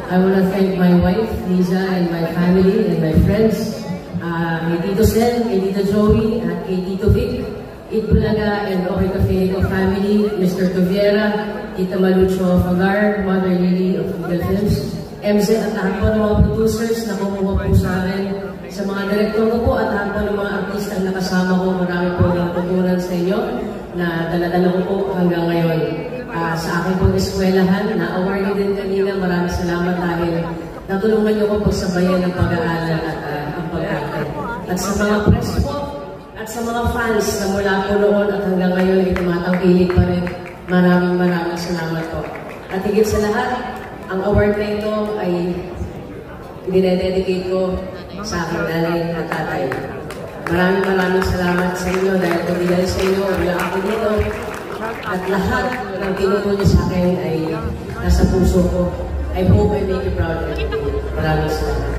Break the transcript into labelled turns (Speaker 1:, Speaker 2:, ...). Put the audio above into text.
Speaker 1: I want to thank my wife, Liza, and my family and my friends. Kay Tito Sel, kay Tito Joey, at kay Tito Vic, Itbulaga, and Okay Cafeco family, Mr. Toviera, Tita Malucho of Agar, Mother Lily of Eagle Films, MZ at lahat po ng mga producers na kumuha po sa akin, sa mga direktor ko po at lahat po ng mga artista na nakasama ko. Marami po ng tutunan sa inyo na daladala ko po hanggang ngayon. Sa akin pong eskwelahan, na-award nyo din kanina, maraming salamat dahil natulungan nyo ko pagsabayan ng pag-aaral at ang pag-arte. At sa mga press po, at sa mga fans na mula po noon at hanggang ngayon ay tumatangkilik pa rin, maraming salamat po. At higit sa lahat, ang award na ito ay dinededicate ko sa aking nanay at tatay. Maraming salamat sa inyo dahil kung dahil sa inyo, wala ako dito. At lahat ng tinuturo niyo sa akin ay nasa puso ko. I hope I make you proud. Maraming salamat.